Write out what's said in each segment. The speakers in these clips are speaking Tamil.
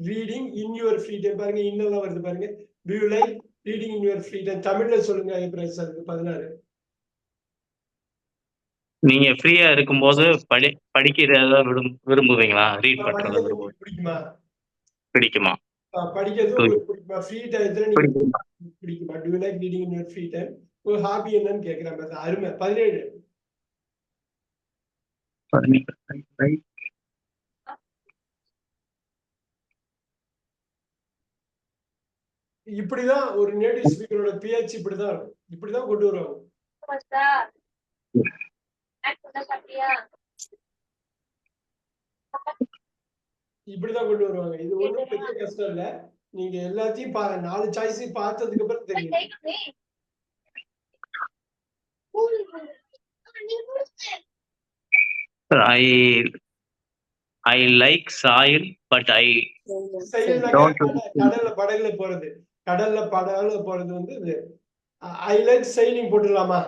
Reading in your free time. பாருங்க இன்னெல்லாம் வருது பாருங்க. To you like reading in your free time? தமிழ்ல சொல்லுங்க ஐப்ராஜ் சார். 16. நீங்க ஃப்ரீயா இருக்கும்போது படிக்கிறத விரும்புவீங்களா? ரீட் பண்றத படிக்கிறது உங்களுக்கு பிடிக்குமா? பிடிக்குமா? படிக்கிறது உங்களுக்கு பிடிக்குமா? ஃப்ரீ டைத்துல நீங்க பிடிக்குமா? பிடிக்குமா? To you like reading in your free time? ஒரு ஹாபி என்னன்னு கேக்குறாங்க. அருமை. 17. இப்படிதான் ஒரு நேட்டிவ் ஸ்பீக்கரோட பேச்சு இப்படிதான் இருக்கும். இப்படிதான் கொண்டு வருவாங்க. இப்படிதான் கொண்டு வருவாங்க. இது ஒண்ணும் பெரிய கஷ்டம் இல்ல. நீங்க எல்லாத்தையும் 4 சாய்ஸையும் பார்த்ததுக்கு அப்புறம் தெரியும். I like sail, but I don't. கடல்ல படகுல போறது. கடல்ல படகுல போறது வந்து இது. I like sailing போட்டுடலாமா?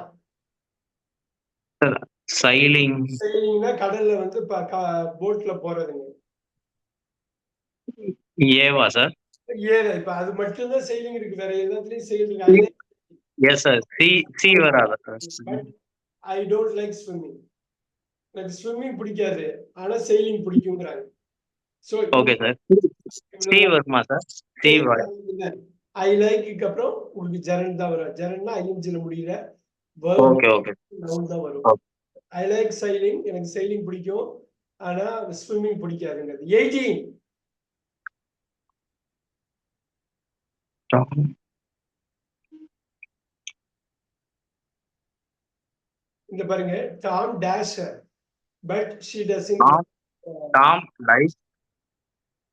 sailing. Sailingனா கடல்ல வந்து போட்ல போறதுங்க. ஏவா சார்? இப்ப அது மட்டும் தான் sailing இருக்கு. வேற எல்லாத்துலயும் sailing. Yes sir. சி வராதா sir? I don't like swimming. எனக்கு ஸ்விம்மிங் பிடிக்காது. ஆனா sailing பிடிக்கும்ங்கறாங்க. So okay sir. சி வருமா சார்? சி வர. I like க்கு அப்புறம் உங்களுக்கு ஜெரண்ட் தான் வரும். ஜெரண்ட்னா ஐஎன்ஜி ல முடியற ஓகே ஓகே. நவுன் தான் வரும். I like sailing. எனக்கு sailing பிடிக்கும். ஆனா ஸ்விம்மிங் பிடிக்காதுங்கிறது. 18. இந்த பாருங்க. Tom dash but she doesn't. Tom like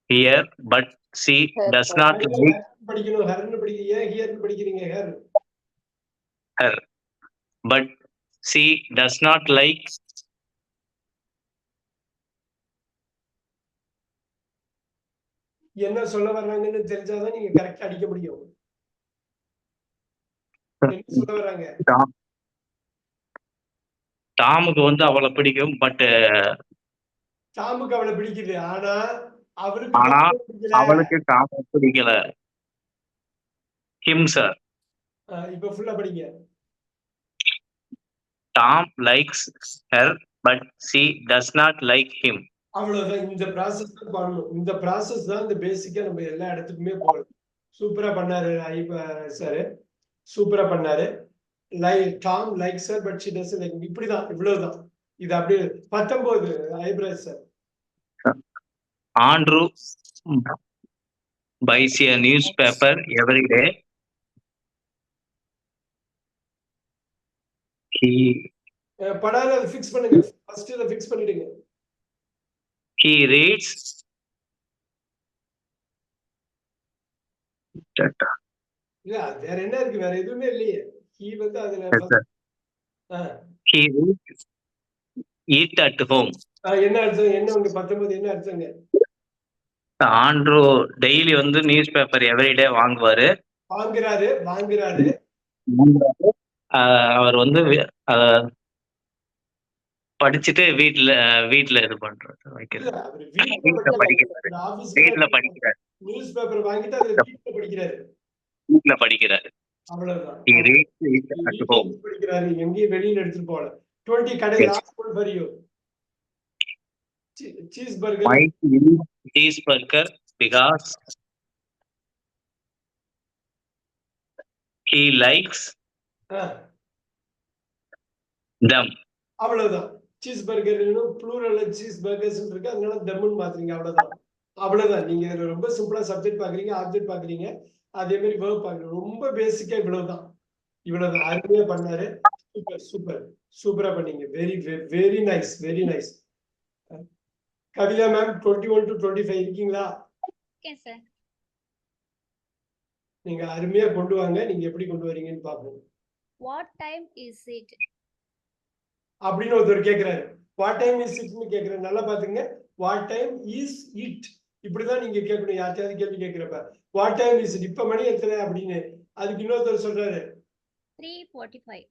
here but she does not like படிக்கணும். ஹர்னு படிக்கிறீங்க. ஹியர்னு படிக்கிறீங்க. her but she does not like. என்ன சொல்ல வர்றாங்கன்னு தெரிஞ்சாதான் நீங்க கரெக்டா அடிக்க முடியும். என்ன சொல்ல வர்றாங்க? டாமுக்கு வந்து அவளை பிடிக்கும். பட் டாமுக்கு அவளை பிடிக்குது. ஆனா அவளுக்கு டாம பிடிக்கல. him sir. இப்ப ஃபுல்லா படிங்க. Tom likes her but she does not like him. அவ்வளவுதான். இந்த ப்ராசஸ் தான் பண்ணணும். இந்த ப்ராசஸ் தான் இந்த பேசிக்கா நம்ம எல்லா இடத்துக்குமே போறோம். சூப்பரா பண்ணாரு சார். சூப்பரா பண்ணாரு. Tom likes her but she doesn't like. இப்படிதான். இவ்வளவுதான். இது அப்படியே 19 ஐப்ராஜ் sir. Andrew buys a newspaper every day. படாத அதை ஃபிக்ஸ் பண்ணுங்க. ஃபர்ஸ்ட் இத ஃபிக்ஸ் பண்ணிடுங்க. He reads. இல்ல வேற என்ன இருக்கு? வேற எதுவுமே இல்லையே. he வந்து அதுல he reads it at home. என்ன அர்த்தம்? என்ன உங்க 19 என்ன அர்த்தங்க? ஆண்ட்ரூ டெய்லி வந்து நியூஸ் பேப்பர் எவ்ரிடே வாங்குவாரு. வாங்குறாரு. அவர் வந்து படிச்சுட்டு வீட்ல இது பண்றாரு. வீட்ல படிக்கிறாரு. நியூஸ் பேப்பர் வாங்கிட்டு அதை வீட்ல படிக்கிறாரு. அவ்வளவுதான். படிக்கிறாரு. எங்கேயும் வெளியில எடுத்துட்டு போகல. 20 கடை last one for you. cheeseburger. Cheeseburger because he likes them. அவ்வளவுதான். சீஸ் பர்கர் ப்ளூரல்ல சீஸ் பர்கர்ஸ் இருக்கு. அதனால தம்னு மாத்துறீங்க. அவ்வளவுதான். நீங்க ரொம்ப சிம்பிளா சப்ஜெக்ட் பாக்குறீங்க, ஆப்ஜெக்ட் பாக்குறீங்க, அதே மாதிரி வெர்ப் பாக்குறீங்க. ரொம்ப பேசிக்கா இவ்வளவுதான். அருமையா பண்ணாரு. சூப்பரா பண்ணீங்க. Very nice. Kavitha ma'am 21 to 25 இருக்கீங்களா? Okay sir. நீங்க அருமையா கொண்டு வாங்க. நீங்க எப்படி கொண்டு வரீங்கன்னு பாப்போம். What time is it? அப்படின்னு ஒருத்தர் கேக்குறாரு. வாட் டைம் இஸ் இட்னு கேக்குறாரு. நல்லா பாத்துங்க. வாட் டைம் இஸ் இட் இப்படிதான் நீங்க கேட்கணும். யார்கிட்டயாவது கேள்வி கேட்கிறப்ப வாட் டைம் இஸ் இட், இப்ப மணி எத்தனை அப்படின்னு. அதுக்கு இன்னொருத்தர் சொல்றாரு 3:45.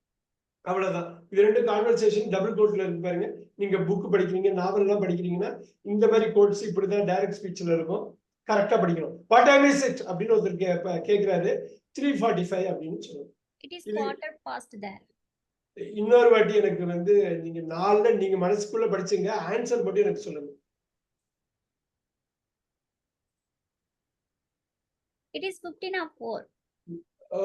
அவ்வளவுதான். இது ரெண்டு கான்வர்சேஷன் டபுள் கோட்ல இருக்கு பாருங்க. நீங்க புக் படிக்கிறீங்க, நாவல் எல்லாம் படிக்கிறீங்கன்னா இந்த மாதிரி கோட்ஸ் இப்படிதான் டைரக்ட் ஸ்பீச்ல இருக்கும். கரெக்டா படிக்கணும். வாட் டைம் இஸ் இட் அப்படின்னு ஒருத்தர் கேக்குறாரு. 3:45 அப்படின்னு சொல்லணும். It is இது quarter past there. இன்னொரு வாட்டி எனக்கு வந்து நீங்க 4ல நீங்க மனசுக்குள்ள படிச்சீங்க, ஆன்சர் மட்டும் எனக்கு சொல்லுங்க. It is 15 of 4. Oh,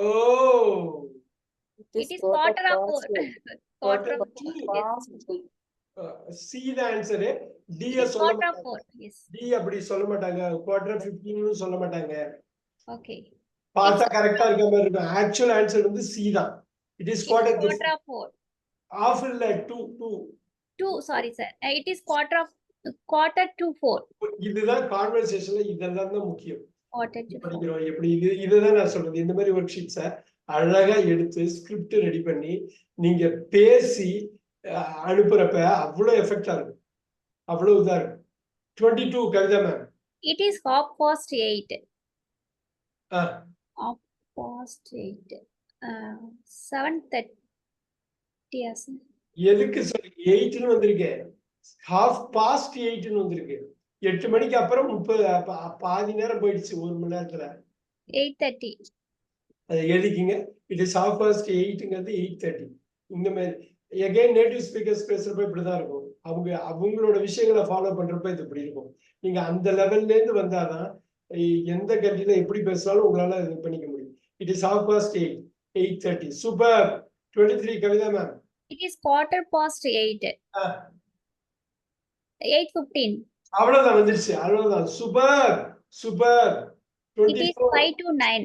It is quarter of 4. Quarter of 4. Yes. past. C த ஆன்சர். டி It is சொல்ல quarter of மாட்டாங்க. 4. Yes. டி அப்படி சொல்ல மாட்டாங்க. குவார்டர் 15 சொல்ல மாட்டாங்க. Okay. பார்த்தா கரெக்டா இருக்க மாதிரி இருக்கும். ஆக்சுவல் ஆன்சர் வந்து சி தான். It is It is quarter to quarter of 4. Of இல்ல 2. 2. Sorry, sir. It is quarter to 4. இதுதான் கான்வர்சேஷன்ல இதெல்லாம் தான் முக்கியம். Quarter to 4. படிக்கிறோம் எப்படி இதுதான் நான் சொல்றது. இந்த மாதிரி ஒர்க் ஷீட்ஸை அழகா எடுத்து ஸ்கிரிப்ட் ரெடி பண்ணி நீங்க பேசி அனுப்புறப்ப அவ்வளவு எஃபெக்டா இருக்கும். அவ்வளவு இதா இருக்கும். 22 Kavitha ma'am. It is 8:30. Half past 8. 7:30. Yes. எதுக்கு சொல்றீங்க? 8ன்னு வந்திருக்கு. ஹாஃப் பாஸ்ட் 8ன்னு வந்திருக்கு. 8 மணிக்கு அப்புறம் 30 பாதி நேரம் போயிடுச்சு. 1 மணி நேரத்துல 8:30. அது எழுதிக்கிங்க. இட் இஸ் ஹாஃப் பாஸ்ட் 8ங்கிறது 8:30. இந்த மாதிரி எகைன் நேட்டிவ் ஸ்பீக்கர்ஸ் பேசுறப்ப இப்படிதான் இருக்கும். அவங்களோட விஷயங்களை ஃபாலோ பண்றப்ப இது இப்படி இருக்கும். நீங்க அந்த லெவல்ல இருந்து வந்தாதான் எந்த கண்ட்ரில எப்படி பேசினாலும் உங்களால இது பண்ணிக்க முடியும். It is half past 8:30. Super. 23 Kavitha ma'am. It is quarter past 8. 8:15. அவ்வளவுதான் வந்துருச்சு. அவ்வளவுதான். Super super. It is 5 to 9.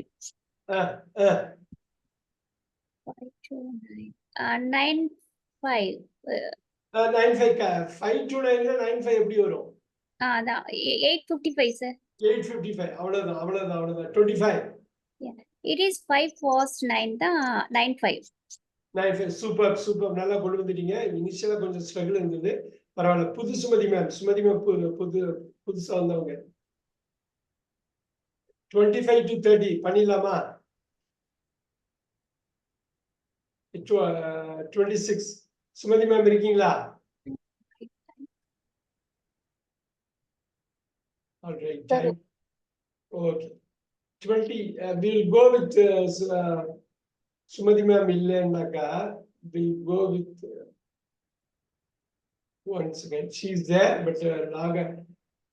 5 to 9. 9:05. 9:05 5 to 9ல 9:05 எப்படி வரும்? அதான் 8:55, sir. 8:55. அவ்வளவுதான். 25. Yeah. It is 5 past 9 தான் 9:05. 9:05. சூப்பர். நல்லா கொண்டு வந்துட்டீங்க. இனிஷியலா கொஞ்சம் ஸ்ட்ரகிள் இருந்தது. பரவாயில்ல. புது சுமதி மேம் புதுசா வந்தவங்க. 25 to 30 பண்ணிடலாமா? 26 சுமதி மேம் இருக்கீங்களா? All right. Okay. 20 we'll go with Sumathi ma'am இல்லைன்னாக்கா we'll go with once again she is there but நாங்க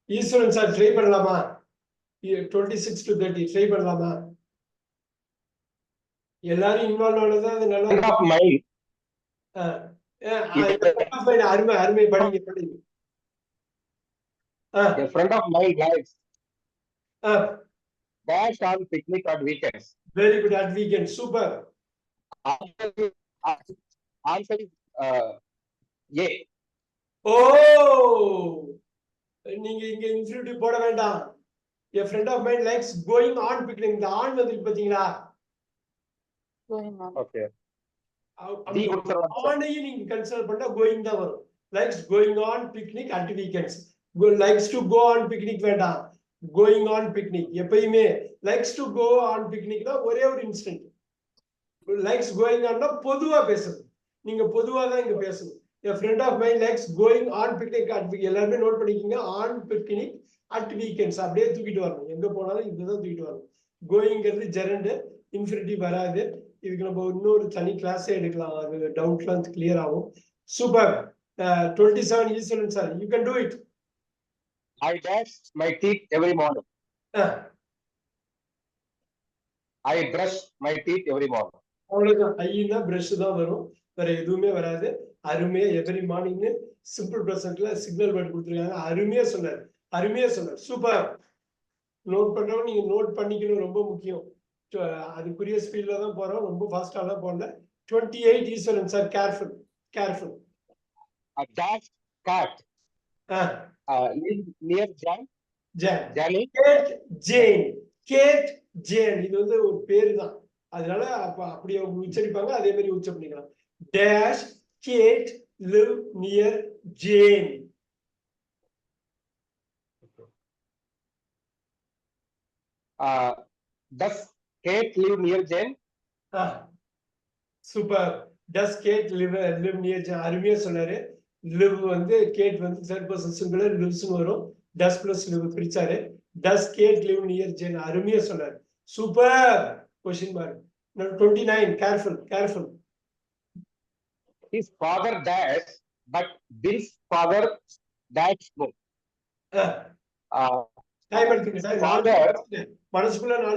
ஈஸ்வரன் சார் ட்ரை பண்ணலாமா? 26 to 30 ட்ரை பண்ணலாமா? எல்லாரும் இன்வால்வ் ஆனது அது நல்லா அருமை படிங்க. A friend of mine likes dash on picnic on weekends. Very good. At weekend. Super. Answer is A. Oh, நீங்க இங்க இன்ஃபினிட்டிவ் போட வேண்டாம். A friend of mine likes going on picnic. இந்த ஆன் வந்து பாத்தீங்களா? Okay. ஆனையும் நீங்க கன்சிடர் பண்ணா கோயிங் தான் வரும். Likes going on picnic at weekends. Likes to go on picnic வேண்டாம். Going on picnic. எப்பயுமே likes to go on picnic தான் ஒரே ஒரு இன்ஸ்டன்ட். Likes going on பொதுவா பேசணும். நீங்க பொதுவா தான் இங்க பேசணும். A friend of mine likes going on picnic at weekends. எல்லாரும் note பண்ணிக்கீங்க. On picnic at weekends. அப்படியே தூக்கிட்டு வரணும். எங்க போனாலும் இதுதான் தூக்கிட்டு வரணும். கோயிங்கிறது ஜெரண்ட், இன்ஃபினிட்டிவ் வராது. இதுக்கு நம்ம இன்னொரு தனி கிளாஸே எடுக்கலாம். அது டவுட்லாம் கிளியர் ஆகும். Super. 27 Eswaran sir, you can do it. I brush my teeth every morning. I brush my teeth every morning. அவ்வளவுதான். ஐனா பிரஷ் தான் வரும், வேற எதுவுமே வராது. அருமையா எவ்ரி மார்னிங்னு சிம்பிள் பிரசன்ட்ல சிக்னல் வேர்ட் கொடுத்துருக்காங்க. அருமையா சொன்னார். சூப்பர். நோட் பண்றவங்க நீங்க நோட் பண்ணிக்கணும், ரொம்ப முக்கியம். அதுக்குரிய ஸ்பீட்ல தான் போறோம், ரொம்ப ஃபாஸ்டாலாம் போகல. 28 Eswaran sir, careful. A dash cat. Near Kate Jane. இது வந்து ஒரு பேரு தான், அதனால அப்படியே உச்சரிப்பாங்க, அதே மாதிரி உச்சம் பண்ணிக்கலாம். Does Kate live near Jane. Does Kate live near Jane? Super. Does Kate live near Jane. அருமையா சொன்னாரு. லிவ் வந்து கேட் வந்து தேர்ட் பர்சன் சிங்குலர், லிவ்ஸ்னு வரும். டஸ் பிளஸ் லிவ் பிரிச்சாரு. Does Kate live near Jane? அருமையா சொன்னார். Super. Question mark. 29. Careful. His father dash, but Bill's father dash smoke. Time எடுத்துங்க. Father, மனசுக்குள்ள 4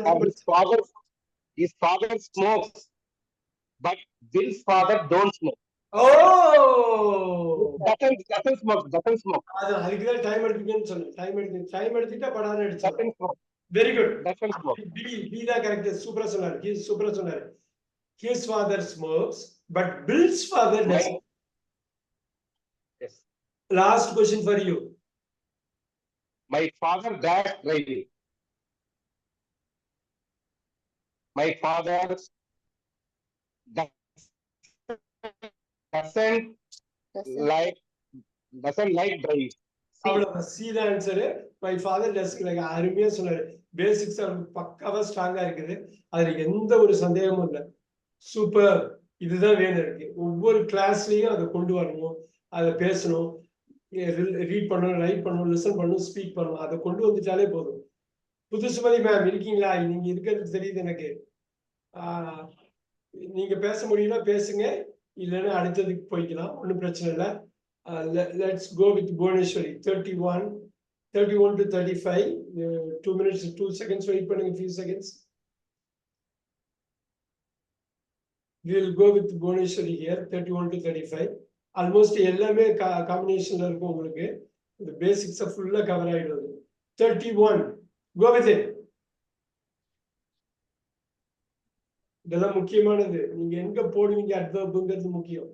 his father smokes, but Bill's father don't smoke. ஓ Doesn't smoke. அதுக்குதான் டைம் எடுத்துக்கன்னு சொன்னேன். டைம் எடுத்துட்டா படாத அடிச்சு. Doesn't smoke. Very good. Doesn't smoke. B தான் கரெக்ட். சூப்பரா சொன்னாரு. His father smokes, but Bill's father doesn't. Yes. Last question for you. My father dash driving. My father doesn't like driving. அவ்வளவுதான். சி தான் answer. My father does like. அருமையா சொன்னாரு. பேசிக்ஸ் பக்காவா ஸ்ட்ராங்கா இருக்குது. அதுல எந்த ஒரு சந்தேகமும் இல்லை. சூப்பர். இதுதான் வேணும் இருக்கு. ஒவ்வொரு கிளாஸ்லயும் அதை கொண்டு வரணும், அதை பேசணும், ரீட் பண்ணணும், ரைட் பண்ணணும், லிசன் பண்ணணும், ஸ்பீக் பண்ணணும். அதை கொண்டு வந்துட்டாலே போதும். புதுசுமதி மேம் இருக்கீங்களா? நீங்க இருக்கிறது தெரியுது எனக்கு. நீங்க பேச முடியும்னா பேசுங்க, இல்லைன்னா அடுத்ததுக்கு போய்க்கலாம். ஒன்றும் பிரச்சனை இல்லை. Let's go with Bhuvaneshwari. 31 to 35. 2 minutes, 2 seconds. Wait பண்ணுங்க, few seconds. We will go with Bhuvaneshwari here. 31 to 35. Almost எல்லாமே காம்பினேஷன்ல இருக்கும். உங்களுக்கு இந்த பேசிக்ஸ் ஃபுல்லா கவர் ஆயிடுது. 31. Go with it. இதெல்லாம் முக்கியமானது. நீங்க எங்க போடுவீங்க அட்வர்ப்ங்கிறது முக்கியம்.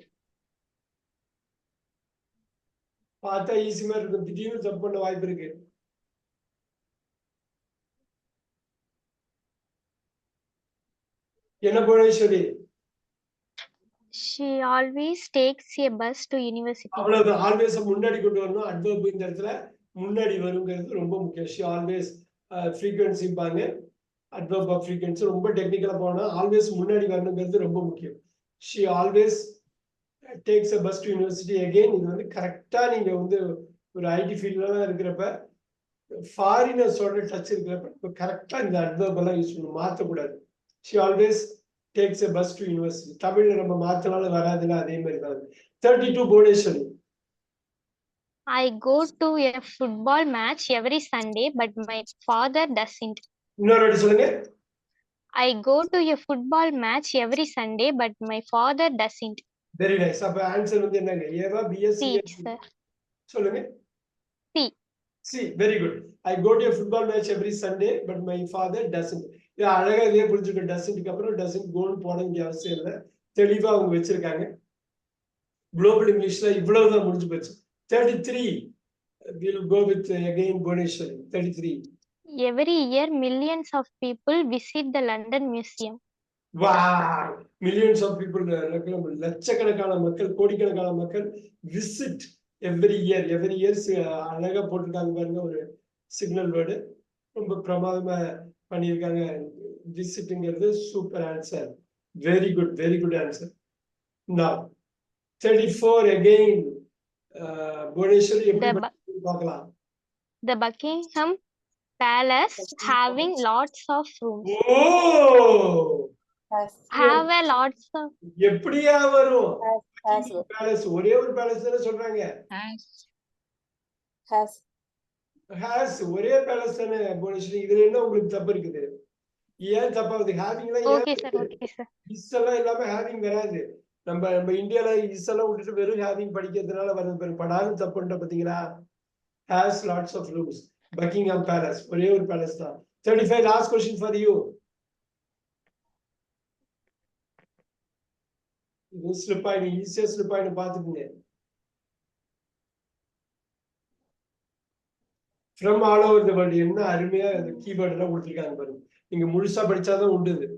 பார்த்தா ஈஸி மாதிரி இருக்கும், திடீர்னு தப்பு பண்ண வாய்ப்பு இருக்கு. என்ன Bhuvaneswari? She always takes a bus to university. அவ்வளவுதான். ஆல்வேஸ் முன்னாடி கொண்டு வரணும். அட்வர்ப் இந்த இடத்துல முன்னாடி வருங்கிறது ரொம்ப முக்கியம். ஷி ஆல்வேஸ் ஃப்ரீக்வன்சிப்பாங்க. அட்வர்ப் ஆஃப் ஃப்ரீக்வன்சி ரொம்ப டெக்னிக்கலா போனா ஆல்வேஸ் முன்னாடி வரணுங்கிறது ரொம்ப முக்கியம். She always takes a bus to university. Again இது வந்து கரெக்டா நீங்க வந்து ஒரு ஐடி ஃபீல்ட்லாம் இருக்கிறப்ப, ஃபாரினர்ஸோட டச் இருக்கிறப்ப கரெக்டா இந்த அட்வர்ப் எல்லாம் யூஸ் பண்ணணும், மாற்றக்கூடாது. She always tax a bus to university. தமிழ்ல நம்ம மாத்தினாலும் வராதுன்னா அதே மாதிரி தான். 32 Bhuvaneswari. I go to a football match every Sunday, but my father doesn't. இன்னொரு வாட்டி சொல்லுங்க. I go to a football match every Sunday, but my father doesn't. Very nice. அப்ப ஆன்சர் வந்து என்னங்க? ஏவா பிஎஸ்சி? Sir. சொல்லுங்க. C. C. Very good. I go to a football match every Sunday, but my father doesn't. இது அழகா இதே புரிஞ்சுக்க. டசன்ட்க்கு அப்புறம் டசன்ட் கோன்னு போட வேண்டிய அவசியம் இல்லை. தெளிவா அவங்க வச்சிருக்காங்க. குளோபல் இங்கிலீஷ்ல இவ்வளவுதான் முடிஞ்சு போச்சு. 33. We'll go with again Bhuvaneshwari. 33. Every year, millions of people visit the London Museum. Wow! Millions of people, லட்சக்கணக்கான மக்கள், கோடிக்கணக்கான மக்கள் விசிட் எவ்ரி இயர். அழகா போட்டுருக்காங்க பாருங்க, ஒரு சிக்னல் வேர்டு. ரொம்ப பிரமாதமா பண்ணியிருக்காங்க. விசிட்ங்கிறது super answer. Very good answer. Now 34 again. Bhuvaneswari எப்படி பார்க்கலாம்? The Buckingham Palace having lots of rooms. Oh! Have a lots of. எப்படியா வரும்? பேலஸ் ஒரே ஒரு பேலஸ் தானே சொல்றாங்க. has ஒரே பேலஸ் தானே புவனேஸ்வரி. இதுல என்ன உங்களுக்கு தப்பு இருக்குது? ஏன் தப்பா வருது? ஹேவிங்லாம் Okay sir. இஸ் எல்லாம் இல்லாம ஹேவிங் வராது. நம்ம இந்தியால இஸ் எல்லாம் விட்டுட்டு வெறும் ஹேவிங் படிக்கிறதுனால வருது. படாலும் தப்புன்ற பாத்தீங்களா? has lots of rooms. Buckingham Palace ஒரே ஒரு பேலஸ் தான். 35. last question for you. இது ஸ்லிப் ஆயிடு. ஈஸியா ஸ்லிப் ஆயிடு, பாத்துக்கங்க. From all over the world. என்ன அருமையா கீவேர்ட் எல்லாம் கொடுத்திருக்காங்க பாருங்க. நீங்க முழுசா படிச்சாதான் உண்டு இது.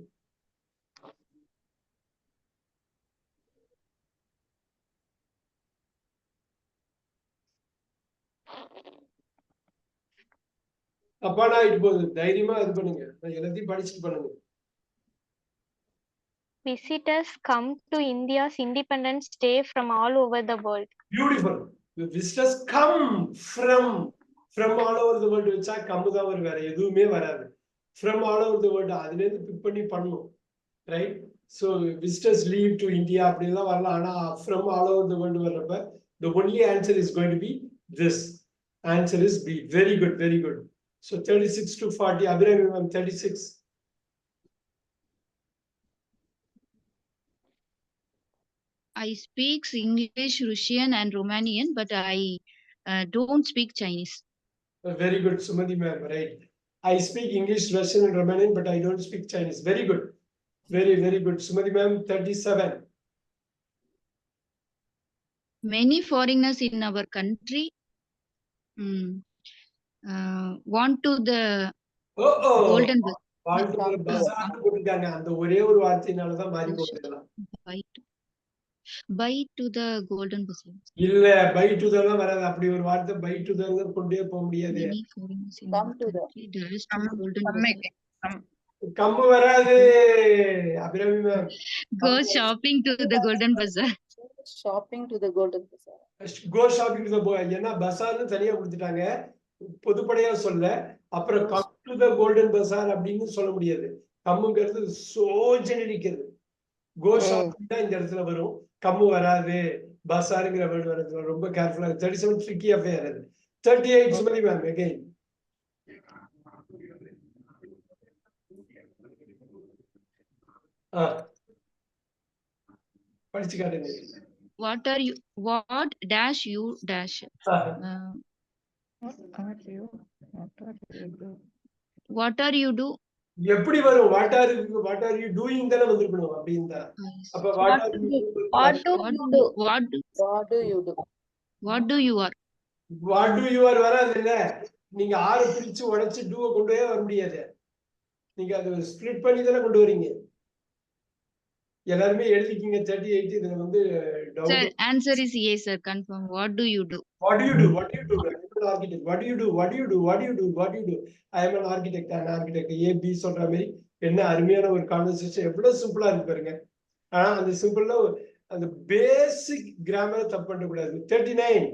அப்பாடா இது போகுது. தைரியமா இது பண்ணுங்க. எல்லாத்தையும் படிச்சுட்டு பண்ணுங்க. Visitors come to India's Independence Day from all over the world. Beautiful. The visitors come from from all over the world வச்சா கம்மு தான் வரும், வேற எதுவுமே வராது. From all over the world அதுல இருந்து பிக் பண்ணி பண்ணணும், right? So visitors leave to India அப்படின்லாம் வரலாம். ஆனா from all over the world வர்றப்ப the only answer is going to be this. Answer is B. Very good, very good. So 36 to 40. Abhirami ma'am, 36. I speak English, Russian, and Romanian, but I don't speak Chinese. Very good, Sumati ma'am, right? I speak English, Russian, and Romanian, but I don't speak Chinese. Very good. Very, very good. Sumati ma'am, 37. Many foreigners in our country want to the golden bus. போட்டுட்டாங்க. அந்த ஒரே ஒரு வார்த்தையினாலதான் மாறி போட்டுக்கலாம். Buy to the golden bus. இல்ல, பை டு தான் வராது. அப்படி ஒரு வார்த்தை பை டு தான் கொண்டே போக முடியாது. Many foreigners in our country dash to the golden bus. Come வராது. Abirami ma'am, Go shopping to the golden bazaar. Shopping to the golden bazaar. Go shopping to the, ஏன்னா பசார்னு தனியா கொடுத்துட்டாங்க, பொதுப்படையா சொல்ல. அப்புறம் come to the golden bazaar அப்படின்னு சொல்ல முடியாது. கம்முங்கிறது சோ ஜெனரிக். அது கோ ஷாப்பிங் தான் இந்த இடத்துல வரும், கம்மு வராது. பசாருங்கிற வேர்டு வர்றது ரொம்ப கேர்ஃபுல்லா. 37 ட்ரிக்கி அஃபேர் அது. 38 சுமதி மேம் அகைன். படிச்சு காட்டுங்க. What dash you dash? What are you do? எப்படி வரும்? வாட் ஆர் யூ டூயிங் தான வந்திருக்கணும் அப்படினா. அப்ப What do you are? What to you are வராது இல்ல. நீங்க ஆறு பிரிச்சு உடைச்சு டூவை கொண்டு வர முடியாது. நீங்க அதை ஸ்ப்ளிட் பண்ணி தானே கொண்டு வரீங்க. எல்லாருமே எழுதிக்கிங்க 38. இதுல வந்து Sir, answer is yes, sir. Confirm. What do you do? What do you do? What do you do? I'm an architect. What do you do? What do you do? What do you do? What do you do? I am an architect. An architect. A B சொல்ற மாதிரி என்ன அருமையான ஒரு கான்வர்சேஷன். எவ்வளவு சிம்பிளா இருக்கு பாருங்க. ஆனா அந்த சிம்பிள்ல அந்த பேசிக் கிராமரை தப்பு பண்ண கூடாது. 39.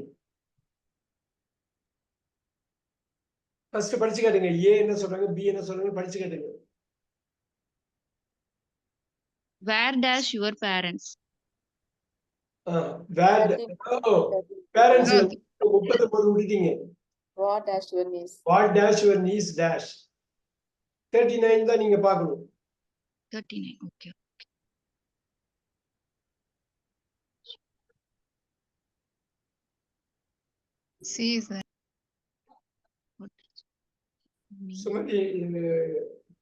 ஃபர்ஸ்ட் படிச்சு காட்டுங்க. ஏ என்ன சொல்றாங்க, பி என்ன சொல்றாங்க படிச்சு காட்டுங்க. Where dash your parents? Where parents 39 விட்டுட்டீங்க. What dash your niece? What dash your niece dash. 39 தான் நீங்க பார்க்கணும். 39. Okay. See, sir. சுமதி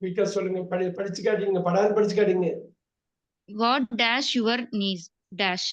குயிக்கா சொல்லுங்க. படிச்சு காட்டுங்க. படாது படிச்சு காட்டுங்க. What dash your niece dash?